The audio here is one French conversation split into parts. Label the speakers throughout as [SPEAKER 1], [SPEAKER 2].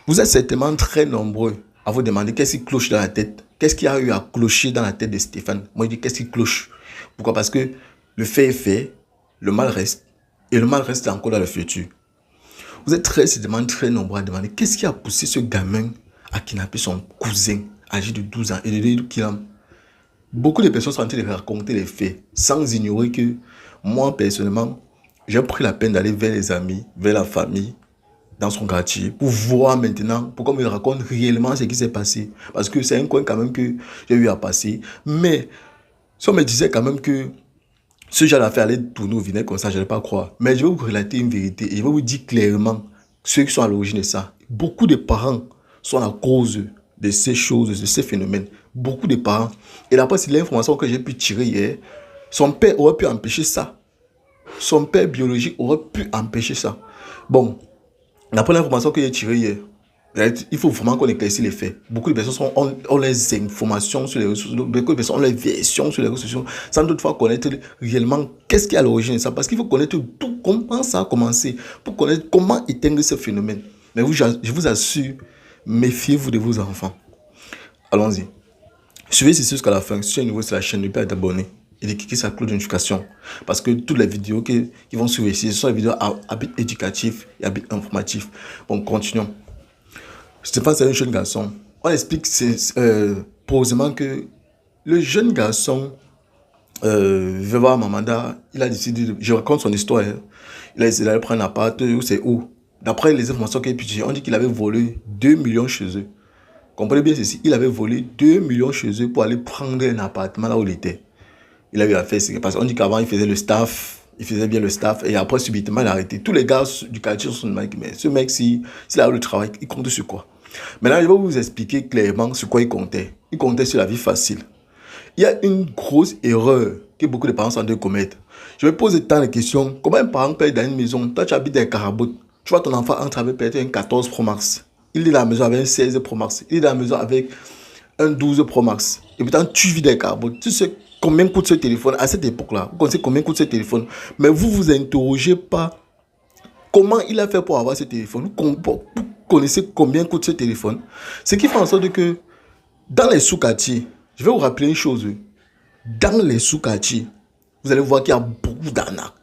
[SPEAKER 1] Vous êtes certainement très nombreux à vous demander qu'est-ce qui cloche dans la tête. Qu'est-ce qui a eu à clocher dans la tête de Stéphane? Moi, je dis qu'est-ce qui cloche? Pourquoi? Parce que le fait est fait, le mal reste, et le mal reste encore dans le futur. Vous êtes très certainement très nombreux à demander qu'est-ce qui a poussé ce gamin à kidnapper son cousin âgé de 12 ans et de dire qu'il a... Beaucoup de personnes sont en train de raconter les faits sans ignorer que moi, personnellement, j'ai pris la peine d'aller vers les amis, vers la famille, dans son quartier, pour voir maintenant, pour qu'on me raconte réellement ce qui s'est passé. Parce que c'est un coin quand même que j'ai eu à passer. Mais si on me disait quand même que ce genre d'affaire allait tourner au vinaigre comme ça, je n'allais pas croire. Mais je vais vous relater une vérité et je vais vous dire clairement ceux qui sont à l'origine de ça. Beaucoup de parents sont à cause de ces choses, de ces phénomènes. Beaucoup de parents. Et d'après l'information que j'ai pu tirer hier, son père aurait pu empêcher ça. Son père biologique aurait pu empêcher ça. Bon, d'après l'information que j'ai tirée hier, il faut vraiment qu'on éclaircisse les faits. Beaucoup de personnes ont les informations sur les réseaux sociaux, beaucoup de personnes ont les versions sur les réseaux sociaux, sans toutefois connaître réellement qu'est-ce qui est à l'origine de ça. Parce qu'il faut connaître tout, comment ça a commencé, pour connaître comment éteindre ce phénomène. Mais je vous assure, méfiez-vous de vos enfants. Allons-y. Suivez ceci jusqu'à la fin. Si tu es nouveau sur la chaîne, n'oubliez pas d'abonner et de cliquer sur la cloche de notification. Parce que toutes les vidéos qui vont suivre ici, ce sont les vidéos à but éducatif et à but informatif. Bon, continuons. Stéphane, c'est un jeune garçon. On explique posément que le jeune garçon veut voir Mamanda. Il a décidé, je raconte son histoire. Hein. Il a essayé d'aller prendre un appart. C'est où? D'après les informations qu'il a pu dire, on dit qu'il avait volé 2 millions chez eux. Comprenez bien ceci, il avait volé 2 millions chez eux pour aller prendre un appartement là où il était. Il a eu à faire, parce qu'on dit qu'avant il faisait le staff, il faisait bien le staff, et après subitement il a arrêté. Tous les gars du quartier sont mais ce mec, s'il a le travail, il compte sur quoi? Maintenant, je vais vous expliquer clairement sur quoi il comptait. Il comptait sur la vie facile. Il y a une grosse erreur que beaucoup de parents sont en train de commettre. Je vais poser tant de questions. Comment un parent paye dans une maison? Toi, tu habites dans un carabout. Tu vois ton enfant entre avec peut-être un 14 Pro Max. Il est dans la maison avec un 16 Pro Max. Il est dans la maison avec un 12 Pro Max. Et pourtant, tu vis dans un carabout. Tu sais combien coûte ce téléphone à cette époque-là? Vous connaissez combien coûte ce téléphone? Mais vous vous interrogez pas comment il a fait pour avoir ce téléphone. Vous connaissez combien coûte ce téléphone? Ce qui fait en sorte que dans les sous-quartiers, je vais vous rappeler une chose. Dans les sous-quartiers, vous allez voir qu'il y a beaucoup d'arnaques.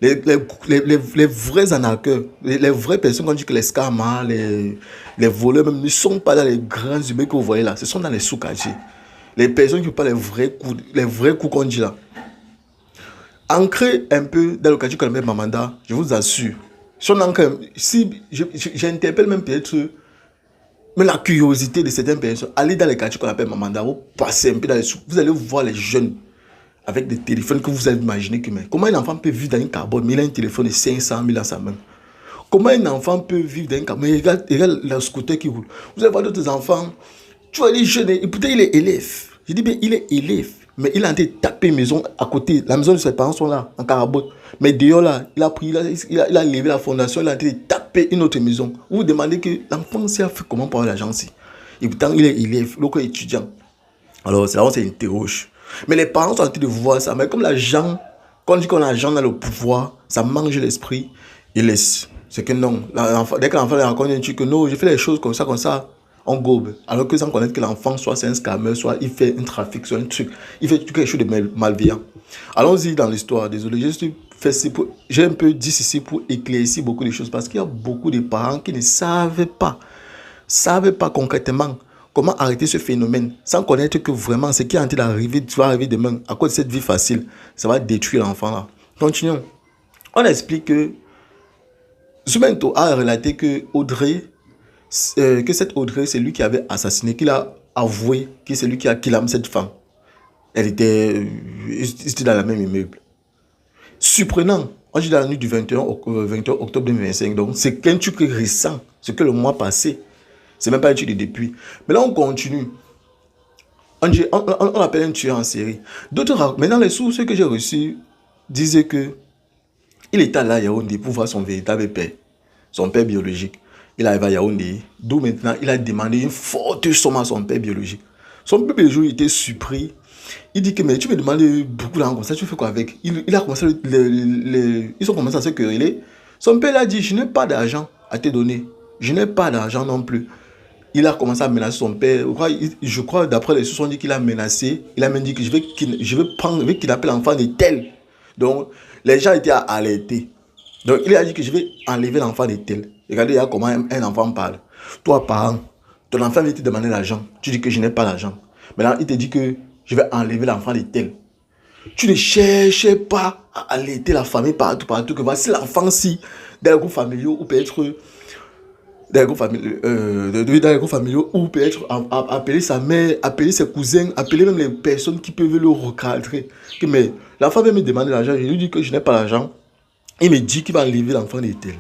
[SPEAKER 1] Les vrais arnaqueurs, les vraies personnes, quand on dit que les scammers, les voleurs, même, ne sont pas dans les grands immeubles que vous voyez là. Ce sont dans les sous-quartiers. Les personnes qui n'ont pas les vrais coups qu'on dit là. Ancrez un peu dans le quartier qu'on appelle Mamanda, je vous assure. Si j'interpelle même peut-être mais la curiosité de certaines personnes, allez dans les quartiers qu'on appelle Mamanda, vous passez un peu dans les sous, vous allez voir les jeunes avec des téléphones que vous avez imaginé que mais comment un enfant peut vivre dans une carbone, mais il a un téléphone de 500 000 dans sa main. Comment un enfant peut vivre dans une carbone, mais regarde le scooter qui roule. Vous allez voir d'autres enfants, tu vois, les jeunes, et peut-être il est élève. Je dis bien, il est élève, mais il a en train de taper maison à côté. La maison de ses parents sont là, en carabote. Mais dehors là, il a pris, il a levé la fondation, il a en train de taper une autre maison. Vous vous demandez que l'enfant s'est fait comment pour avoir l'argent ici. Et pourtant, il est élève, l'autre est étudiant. Alors, c'est là où on s'interroge. Mais les parents sont en train de voir ça. Mais comme l'argent, quand on dit qu'on a l'argent dans le pouvoir, ça mange l'esprit, il laisse. C'est que non. Dès que l'enfant raconte un truc que non, je fais les choses comme ça, on gobe. Alors que sans connaître que l'enfant, soit c'est un scammer, soit il fait un trafic, soit un truc, il fait quelque chose de malveillant. Allons-y dans l'histoire. Désolé, j'ai un peu dit ceci pour éclaircir beaucoup de choses parce qu'il y a beaucoup de parents qui ne savent pas concrètement comment arrêter ce phénomène sans connaître que vraiment ce qui est en train d'arriver, tu vas arriver demain à cause de cette vie facile, ça va détruire l'enfant là. Continuons. On explique que Soumento a relaté que cette Audrey, c'est lui qui avait assassiné, qu'il a avoué que c'est lui qui a killé cette femme. Ils étaient dans le même immeuble. Surprenant. On dit dans la nuit du 21 octobre 2025. Donc, c'est qu'un truc récent. C'est que le mois passé. C'est même pas un truc de depuis. Mais là, on continue. On appelle un tueur en série. Maintenant, les sources que j'ai reçues disaient que il était là à Yaoundé pour voir son véritable père. Son père biologique. Il arrive à Yaoundé. D'où maintenant, il a demandé une forte somme à son père biologique. Son père biologique était surpris. Il dit que mais tu me demandes beaucoup d'argent comme ça, tu fais quoi avec? Il a commencé ils ont commencé à se quereller. Son père a dit, je n'ai pas d'argent à te donner. je n'ai pas d'argent non plus. Il a commencé à menacer son père. Je crois d'après les sources, on dit qu'il a menacé. Il a même dit que je vais kidnapper l'enfant de tel. Donc, les gens étaient alertés. Donc, il a dit que je vais enlever l'enfant de tel. Regardez comment un enfant parle. Toi, parent, ton enfant vient te demander l'argent. Tu dis que je n'ai pas l'argent. Maintenant, il te dit que je vais enlever l'enfant de tel. Tu ne cherches pas à alerter la famille partout, que voici l'enfant-ci, dans les groupes familiaux, ou peut-être dans les groupes familiaux, ou peut-être appeler sa mère, appeler ses cousins, appeler même les personnes qui peuvent le recadrer. Mais l'enfant vient me demander l'argent, je lui dis que je n'ai pas l'argent. Il me dit qu'il va enlever l'enfant de tel.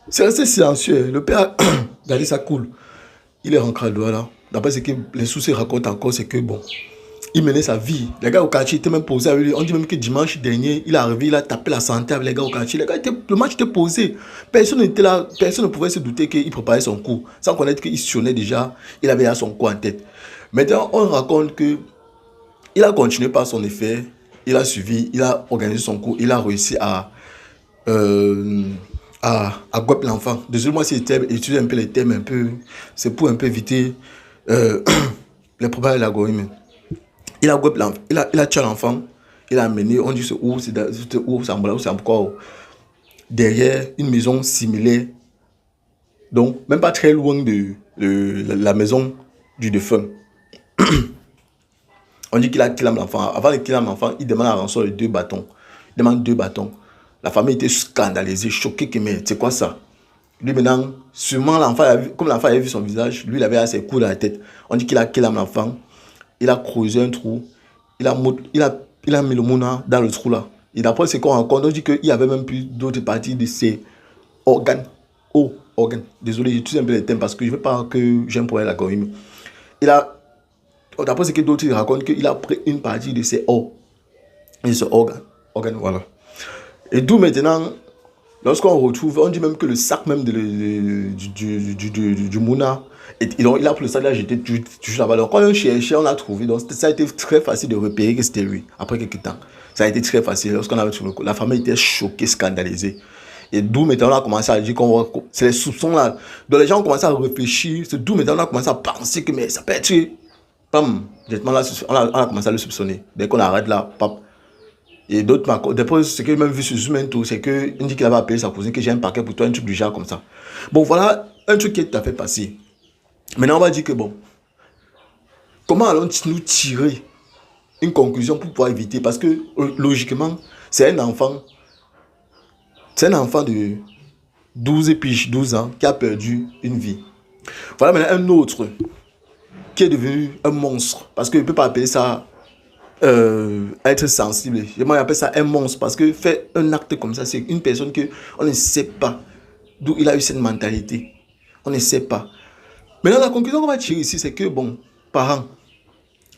[SPEAKER 1] C'est resté silencieux. Le père a gardé ça cool. Il est rentré à Douala. D'après ce que les soucis racontent encore, c'est que bon, il menait sa vie. Les gars au quartier étaient même posés avec lui. On dit même que dimanche dernier, il est arrivé, il a tapé la santé avec les gars au quartier. Le match était posé. Personne n'était là, personne ne pouvait se douter qu'il préparait son coup. Sans connaître qu'il sonnait déjà, il avait déjà son coup en tête. Maintenant, on raconte que il a continué par son effet, il a suivi, il a organisé son coup, il a réussi à guêper l'enfant. Désolé, moi, si j'étudie un peu les thèmes, un peu, c'est pour un peu éviter les problèmes de l'algorithme. Il a guêpé l'enfant, il a tué l'enfant, il a amené, on dit c'est où, c'est encore derrière une maison similaire. Donc, même pas très loin de la maison du défunt. On dit qu'il a killé l'enfant. Avant de killer l'enfant, il demande à rançon de 2 bâtons. Il demande 2 bâtons. La famille était scandalisée, choquée, que mais c'est quoi ça? Lui maintenant, sûrement l'enfant, comme l'enfant avait vu son visage, lui il avait assez coups dans la tête. On dit qu'il a killé l'enfant, il a creusé un trou, il a mis le mouna dans le trou là. Et d'après ce qu'on raconte, on dit qu'il y avait même plus d'autres parties de ses organes. Oh, organes. Désolé, j'utilise un peu les thèmes parce que je ne veux pas que j'ai un problème avec l'algorithme. Il a, d'après ce que d'autres racontent, qu'il a pris une partie de ses os. Et ce organe, voilà. Et d'où maintenant, lorsqu'on retrouve, on dit même que le sac même du Mouna, il a pris le sac, là, j'étais juste là-bas. Donc, quand on cherchait, on l'a trouvé. Donc, ça a été très facile de repérer que c'était lui, après quelques temps. Ça a été très facile. Lorsqu'on avait trouvé le coup, la famille était choquée, scandalisée. Et d'où maintenant, on a commencé à dire qu'on c'est les soupçons là. Donc, les gens ont commencé à réfléchir. C'est d'où maintenant, on a commencé à penser que mais ça peut être. Pam, directement là, on a commencé à le soupçonner. Dès qu'on arrête là, pap. Et d'autres, d'après ce que j'ai même vu sur Zoom, c'est qu'il dit qu'il avait appelé sa cousine, que j'ai un paquet pour toi, un truc du genre comme ça. Bon, voilà un truc qui est tout à fait passé. Maintenant, on va dire que bon, comment allons-nous tirer une conclusion pour pouvoir éviter? Parce que logiquement, c'est un enfant de 12 ans qui a perdu une vie. Voilà maintenant un autre qui est devenu un monstre. Parce qu'il ne peut pas appeler ça être sensible. Moi, j'appelle ça un monstre parce que faire un acte comme ça, c'est une personne que on ne sait pas d'où il a eu cette mentalité. On ne sait pas. Maintenant, la conclusion qu'on va tirer ici, c'est que, bon, parents,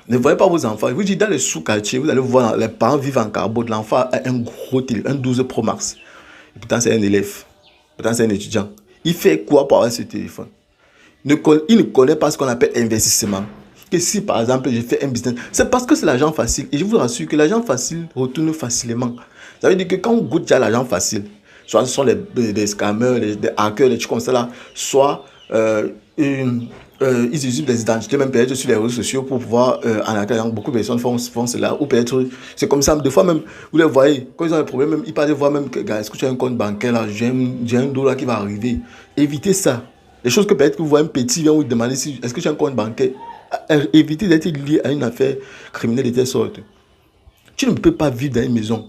[SPEAKER 1] ne voyez pas vos enfants. Je vous dis, dans les sous-quartiers, vous allez voir les parents vivent en carbone. L'enfant a un gros téléphone, un 12 Pro Max. Et pourtant, c'est un élève. Pourtant, c'est un étudiant. Il fait quoi pour avoir ce téléphone? Il ne connaît pas ce qu'on appelle investissement. Que si par exemple je fais un business, c'est parce que c'est l'argent facile. Et je vous rassure que l'argent facile retourne facilement. Ça veut dire que quand on goûte déjà l'argent facile, soit ce sont des scammers, des hackers, des trucs comme ça là, soit ils utilisent des identités, même peut-être sur les réseaux sociaux pour pouvoir en arnaquer. Beaucoup de personnes font cela. Ou peut-être, c'est comme ça, des fois même, vous les voyez, quand ils ont un problème, même, ils parlent de voir même que, gars, est-ce que tu as un compte bancaire là, j'ai un dollar qui va arriver. Évitez ça. Les choses que peut-être que vous voyez un petit vient vous demander si, est-ce que tu as un compte bancaire. Éviter d'être lié à une affaire criminelle de telle sorte. Tu ne peux pas vivre dans une maison.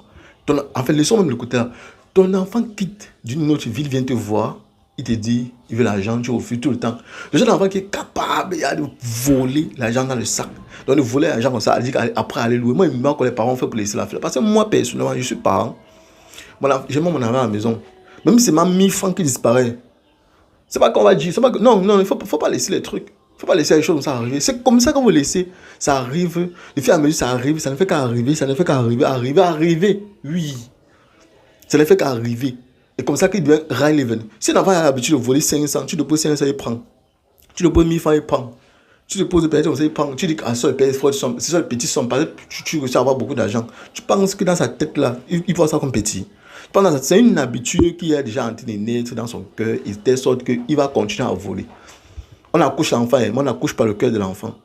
[SPEAKER 1] En fait, laissons même le côté là. Ton enfant quitte d'une autre ville, vient te voir, il te dit, il veut l'argent, tu refuses tout le temps. Le jeune enfant qui est capable de voler l'argent dans le sac. Donc, de voler l'argent comme ça, il dit qu'après aller louer. Moi, il me demande que les parents font pour laisser la fleur. Parce que moi, personnellement, je suis parent. Voilà, j'ai mon enfant à la maison. Même si c'est ma 1000 francs qui disparaît. C'est pas qu'on va dire. Pas que, non, il ne faut pas laisser les trucs. Il ne faut pas laisser les choses comme ça arriver. C'est comme ça qu'on vous laissez. Ça arrive. Le fur et à mesure, ça arrive. Ça ne fait qu'arriver. Ça ne fait qu'arriver. Arriver. Oui. Ça ne fait qu'arriver. Et comme ça qu'il devient relevant. Si un enfant a l'habitude de voler 500, tu déposes 500, il prend. Tu déposes 1000 francs, il prend. Tu déposes peut-être comme ça, il prend. Tu dis qu'à ça, il paye forte somme. C'est ça le petit somme. Parce que tu réussis à avoir beaucoup d'argent. Tu penses que dans sa tête là, il voit ça comme petit. C'est une habitude qui est déjà en train de naître dans son cœur, et de telle sorte qu'il va continuer à voler. On accouche l'enfant, mais on n'accouche pas le cœur de l'enfant.